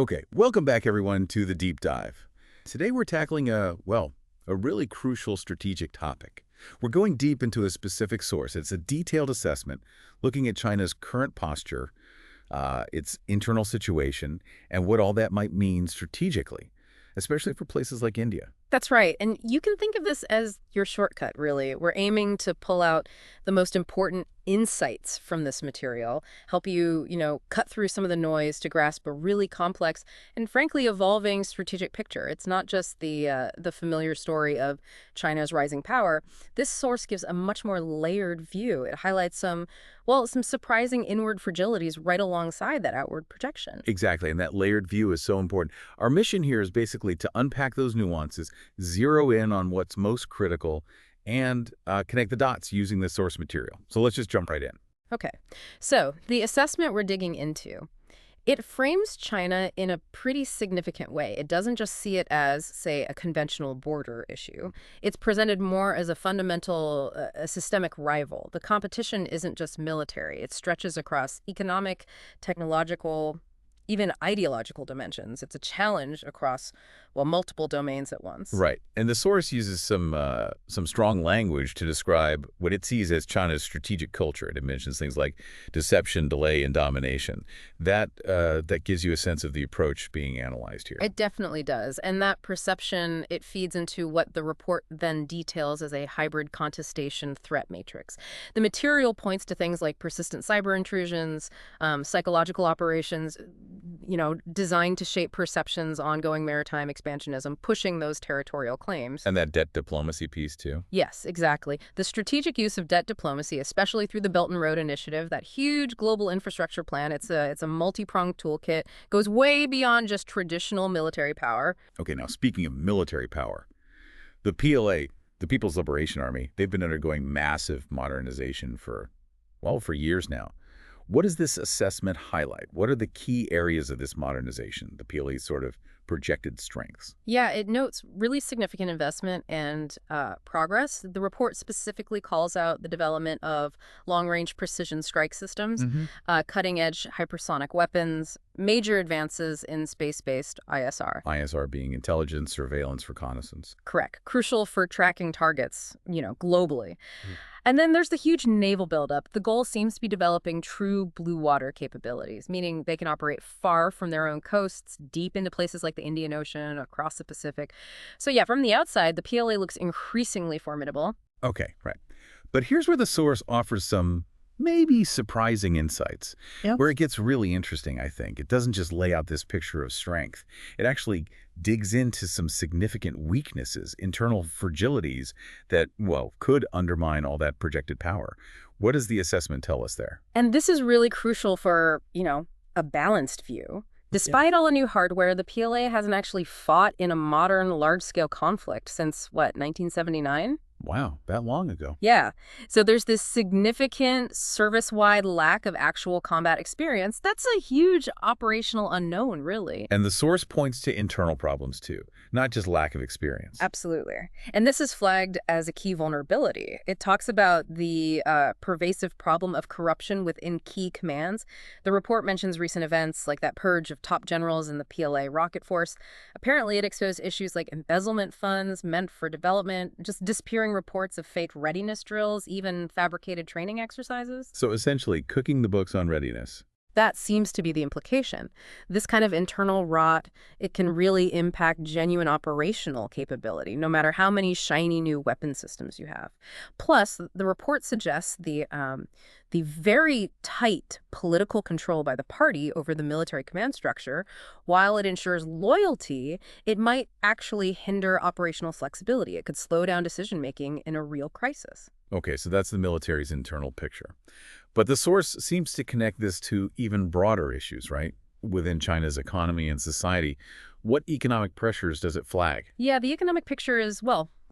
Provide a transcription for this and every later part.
Okay, welcome back everyone to the deep dive. Today we're tackling a really crucial strategic topic. We're going deep into a specific source. It's a detailed assessment looking at China's current posture, its internal situation, and what all that might mean strategically, especially for places like India. That's right. And you can think of this as your shortcut, really. We're aiming to pull out the most important insights from this material, help you, cut through some of the noise to grasp a really complex and frankly evolving strategic picture. It's not just the familiar story of China's rising power. This source gives a much more layered view. It highlights some surprising inward fragilities right alongside that outward projection. Exactly, and that layered view is so important. Our mission here is basically to unpack those nuances, zero in on what's most critical, and connect the dots using the source material. So let's just jump right in. Okay, so the assessment we're digging into, it frames China in a pretty significant way. It doesn't just see it as, say, a conventional border issue. It's presented more as a fundamental, a systemic rival. The competition isn't just military. It stretches across economic, technological, even ideological dimensions. It's a challenge across, multiple domains at once. Right, and the source uses some strong language to describe what it sees as China's strategic culture. It mentions things like deception, delay, and domination. That gives you a sense of the approach being analyzed here. It definitely does. And that perception, it feeds into what the report then details as a hybrid contestation threat matrix. The material points to things like persistent cyber intrusions, psychological operations, designed to shape perceptions, ongoing maritime expansionism, pushing those territorial claims. And that debt diplomacy piece, too. Yes, exactly. The strategic use of debt diplomacy, especially through the Belt and Road Initiative, that huge global infrastructure plan, it's a multi-pronged toolkit, goes way beyond just traditional military power. Okay, now speaking of military power, the PLA, the People's Liberation Army, they've been undergoing massive modernization for years now. What does this assessment highlight? What are the key areas of this modernization, the PLA's sort of projected strengths? Yeah, it notes really significant investment and progress. The report specifically calls out the development of long-range precision strike systems, cutting-edge hypersonic weapons, major advances in space-based ISR. ISR being intelligence, surveillance, reconnaissance. Correct. Crucial for tracking targets, globally. And then there's the huge naval buildup. The goal seems to be developing true blue water capabilities, meaning they can operate far from their own coasts, deep into places like the Indian Ocean, across the Pacific. So yeah, from the outside, the PLA looks increasingly formidable. Okay, right. But here's where the source offers some maybe surprising insights, where it gets really interesting, I think. It doesn't just lay out this picture of strength. It actually digs into some significant weaknesses, internal fragilities that, could undermine all that projected power. What does the assessment tell us there? And this is really crucial for, a balanced view. Despite all the new hardware, the PLA hasn't actually fought in a modern, large-scale conflict since, 1979? Wow, that long ago. Yeah. So there's this significant service-wide lack of actual combat experience. That's a huge operational unknown, really. And the source points to internal problems, too, not just lack of experience. Absolutely. And this is flagged as a key vulnerability. It talks about the pervasive problem of corruption within key commands. The report mentions recent events like that purge of top generals in the PLA rocket force. Apparently, it exposed issues like embezzlement funds meant for development, just disappearing reports of fake readiness drills, even fabricated training exercises. So essentially, cooking the books on readiness. That seems to be the implication. This kind of internal rot, it can really impact genuine operational capability, no matter how many shiny new weapon systems you have. Plus, the report suggests the very tight political control by the party over the military command structure, while it ensures loyalty, it might actually hinder operational flexibility. It could slow down decision-making in a real crisis. Okay, so that's the military's internal picture. But the source seems to connect this to even broader issues, right? Within China's economy and society. What economic pressures does it flag? Yeah, the economic picture is,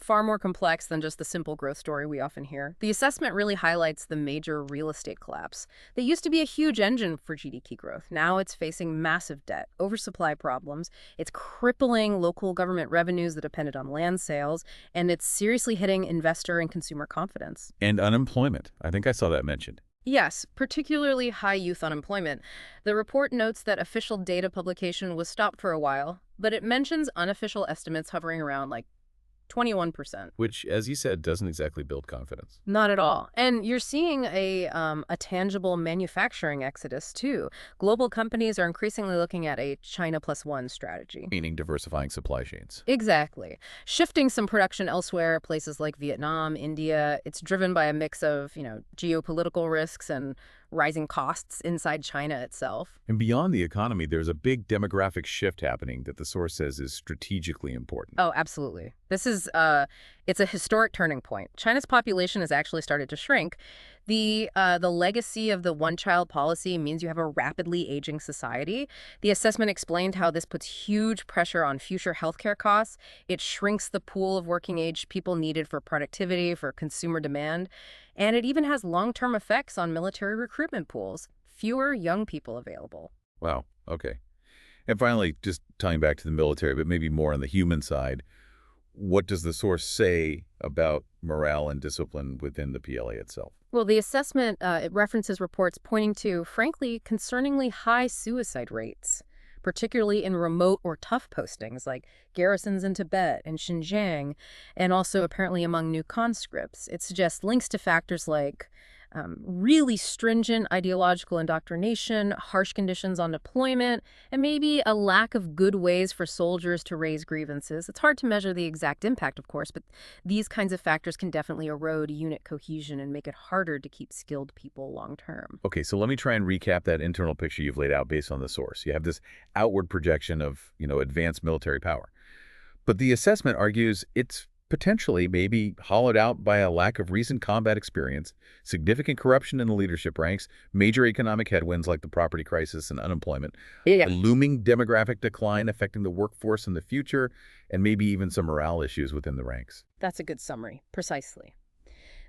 far more complex than just the simple growth story we often hear. The assessment really highlights the major real estate collapse. That used to be a huge engine for GDP growth. Now it's facing massive debt, oversupply problems. It's crippling local government revenues that depended on land sales, and it's seriously hitting investor and consumer confidence. And unemployment. I think I saw that mentioned. Yes, particularly high youth unemployment. The report notes that official data publication was stopped for a while, but it mentions unofficial estimates hovering around like 21%. Which, as you said, doesn't exactly build confidence. Not at all. And you're seeing a tangible manufacturing exodus, too. Global companies are increasingly looking at a China plus one strategy. Meaning diversifying supply chains. Exactly. Shifting some production elsewhere, places like Vietnam, India. It's driven by a mix of, geopolitical risks and rising costs inside China itself. And beyond the economy, there's a big demographic shift happening that the source says is strategically important. Oh, absolutely. This is it's a historic turning point. China's population has actually started to shrink. The legacy of the one-child policy means you have a rapidly aging society. The assessment explained how this puts huge pressure on future healthcare costs. It shrinks the pool of working-age people needed for productivity, for consumer demand, and it even has long-term effects on military recruitment pools. Fewer young people available. Wow. Okay. And finally, just tying back to the military, but maybe more on the human side, what does the source say about morale and discipline within the PLA itself? Well, the assessment, it references reports pointing to, frankly, concerningly high suicide rates, particularly in remote or tough postings like garrisons in Tibet and Xinjiang, and also apparently among new conscripts. It suggests links to factors like really stringent ideological indoctrination, harsh conditions on deployment, and maybe a lack of good ways for soldiers to raise grievances. It's hard to measure the exact impact, of course, but these kinds of factors can definitely erode unit cohesion and make it harder to keep skilled people long term. Okay, so let me try and recap that internal picture you've laid out based on the source. You have this outward projection of, advanced military power. But the assessment argues it's potentially maybe hollowed out by a lack of recent combat experience, significant corruption in the leadership ranks, major economic headwinds like the property crisis and unemployment, Yeah. a looming demographic decline affecting the workforce in the future, and maybe even some morale issues within the ranks. That's a good summary. Precisely.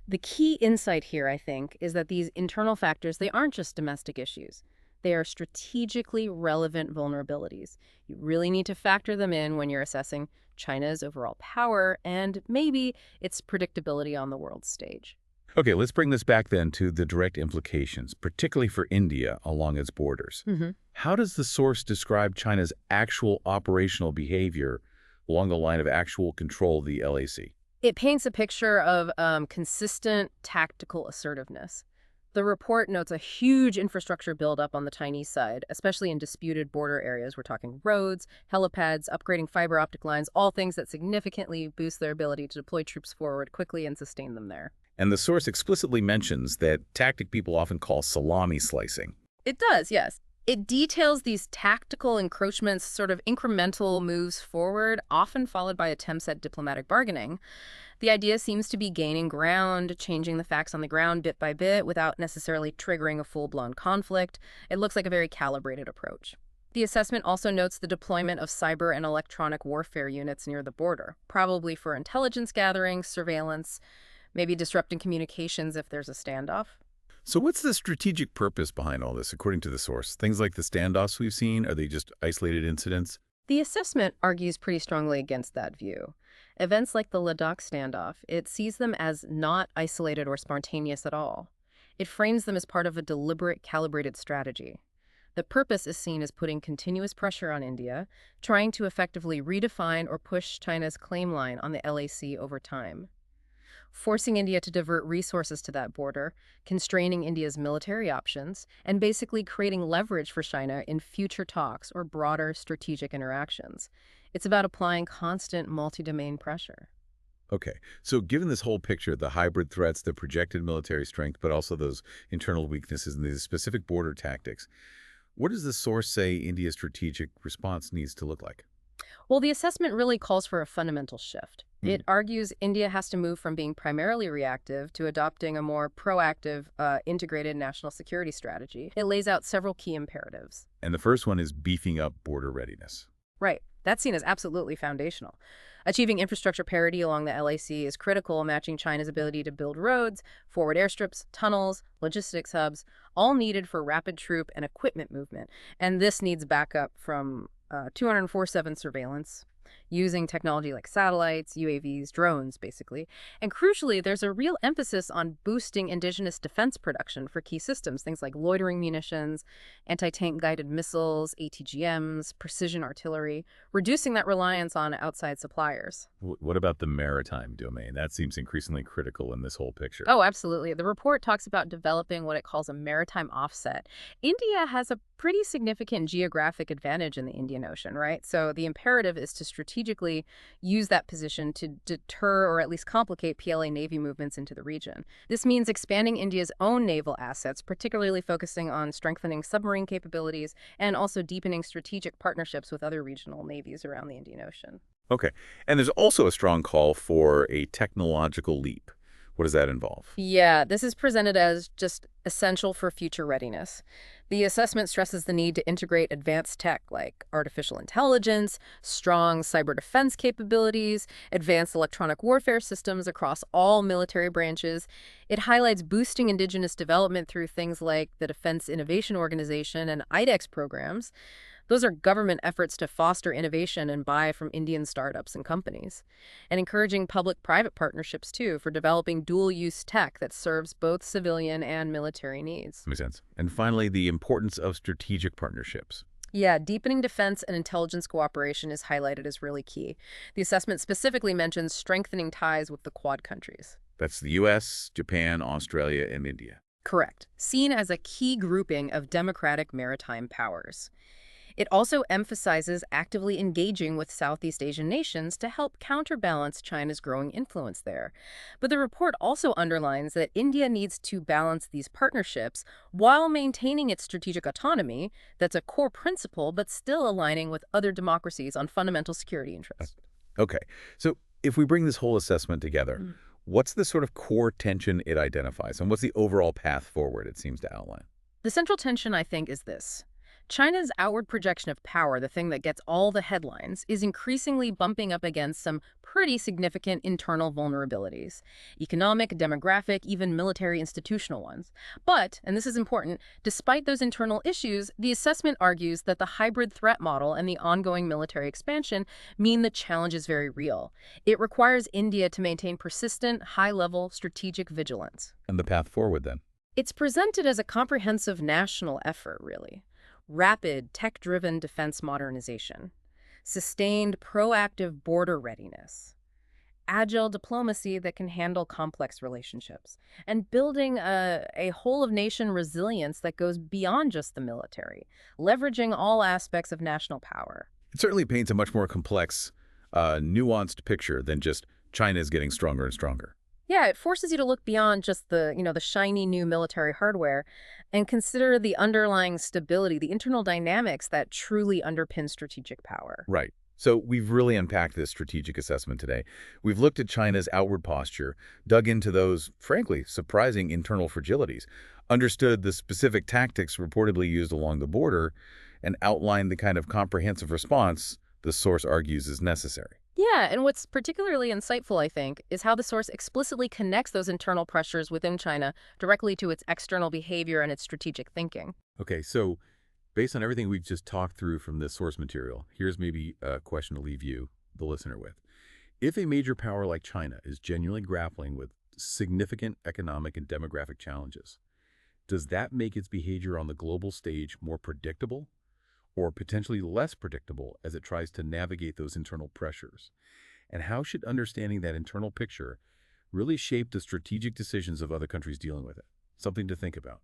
The key insight here, I think, is that these internal factors, they aren't just domestic issues. They are strategically relevant vulnerabilities. You really need to factor them in when you're assessing China's overall power and maybe its predictability on the world stage. Okay, let's bring this back then to the direct implications, particularly for India along its borders. How does the source describe China's actual operational behavior along the line of actual control of the LAC? It paints a picture of consistent tactical assertiveness. The report notes a huge infrastructure buildup on the Chinese side, especially in disputed border areas. We're talking roads, helipads, upgrading fiber optic lines, all things that significantly boost their ability to deploy troops forward quickly and sustain them there. And the source explicitly mentions that tactic people often call salami slicing. It does, yes. It details these tactical encroachments, sort of incremental moves forward, often followed by attempts at diplomatic bargaining. The idea seems to be gaining ground, changing the facts on the ground bit by bit without necessarily triggering a full-blown conflict. It looks like a very calibrated approach. The assessment also notes the deployment of cyber and electronic warfare units near the border, probably for intelligence gathering, surveillance, maybe disrupting communications if there's a standoff. So what's the strategic purpose behind all this, according to the source? Things like the standoffs we've seen, are they just isolated incidents? The assessment argues pretty strongly against that view. Events like the Ladakh standoff, it sees them as not isolated or spontaneous at all. It frames them as part of a deliberate, calibrated strategy. The purpose is seen as putting continuous pressure on India, trying to effectively redefine or push China's claim line on the LAC over time. Forcing India to divert resources to that border, constraining India's military options, and basically creating leverage for China in future talks or broader strategic interactions. It's about applying constant multi-domain pressure. Okay, so given this whole picture, the hybrid threats, the projected military strength, but also those internal weaknesses and these specific border tactics, what does the source say India's strategic response needs to look like? Well, the assessment really calls for a fundamental shift. It argues India has to move from being primarily reactive to adopting a more proactive, integrated national security strategy. It lays out several key imperatives. And the first one is beefing up border readiness. Right. That's seen as absolutely foundational. Achieving infrastructure parity along the LAC is critical, matching China's ability to build roads, forward airstrips, tunnels, logistics hubs, all needed for rapid troop and equipment movement. And this needs backup from 247 surveillance, using technology like satellites, UAVs, drones, basically. And crucially, there's a real emphasis on boosting indigenous defense production for key systems, things like loitering munitions, anti-tank guided missiles, ATGMs, precision artillery, reducing that reliance on outside suppliers. What about the maritime domain? That seems increasingly critical in this whole picture. Oh, absolutely. The report talks about developing what it calls a maritime offset. India has a pretty significant geographic advantage in the Indian Ocean, right? So the imperative is to strategically use that position to deter or at least complicate PLA Navy movements into the region. This means expanding India's own naval assets, particularly focusing on strengthening submarine capabilities and also deepening strategic partnerships with other regional navies around the Indian Ocean. Okay. And there's also a strong call for a technological leap. What does that involve? Yeah, this is presented as just essential for future readiness. The assessment stresses the need to integrate advanced tech like artificial intelligence, strong cyber defense capabilities, advanced electronic warfare systems across all military branches. It highlights boosting indigenous development through things like the Defense Innovation Organization and IDEX programs. Those are government efforts to foster innovation and buy from Indian startups and companies, and encouraging public-private partnerships, too, for developing dual-use tech that serves both civilian and military needs. Makes sense. And finally, the importance of strategic partnerships. Yeah, deepening defense and intelligence cooperation is highlighted as really key. The assessment specifically mentions strengthening ties with the Quad countries. That's the U.S., Japan, Australia, and India. Correct. Seen as a key grouping of democratic maritime powers. It also emphasizes actively engaging with Southeast Asian nations to help counterbalance China's growing influence there. But the report also underlines that India needs to balance these partnerships while maintaining its strategic autonomy. That's a core principle, but still aligning with other democracies on fundamental security interests. Okay. So if we bring this whole assessment together, what's the sort of core tension it identifies, and what's the overall path forward it seems to outline? The central tension, I think, is this. China's outward projection of power, the thing that gets all the headlines, is increasingly bumping up against some pretty significant internal vulnerabilities. Economic, demographic, even military institutional ones. But, and this is important, despite those internal issues, the assessment argues that the hybrid threat model and the ongoing military expansion mean the challenge is very real. It requires India to maintain persistent, high-level strategic vigilance. And the path forward, then? It's presented as a comprehensive national effort, really. Rapid, tech-driven defense modernization, sustained, proactive border readiness, agile diplomacy that can handle complex relationships, and building a whole-of-nation resilience that goes beyond just the military, leveraging all aspects of national power. It certainly paints a much more complex, nuanced picture than just China is getting stronger and stronger. Yeah, it forces you to look beyond just the shiny new military hardware and consider the underlying stability, the internal dynamics that truly underpin strategic power. Right. So we've really unpacked this strategic assessment today. We've looked at China's outward posture, dug into those, frankly, surprising internal fragilities, understood the specific tactics reportedly used along the border, and outlined the kind of comprehensive response the source argues is necessary. Yeah, and what's particularly insightful, I think, is how the source explicitly connects those internal pressures within China directly to its external behavior and its strategic thinking. Okay, so based on everything we've just talked through from this source material, here's maybe a question to leave you, the listener, with. If a major power like China is genuinely grappling with significant economic and demographic challenges, does that make its behavior on the global stage more predictable or potentially less predictable as it tries to navigate those internal pressures? And how should understanding that internal picture really shape the strategic decisions of other countries dealing with it? Something to think about.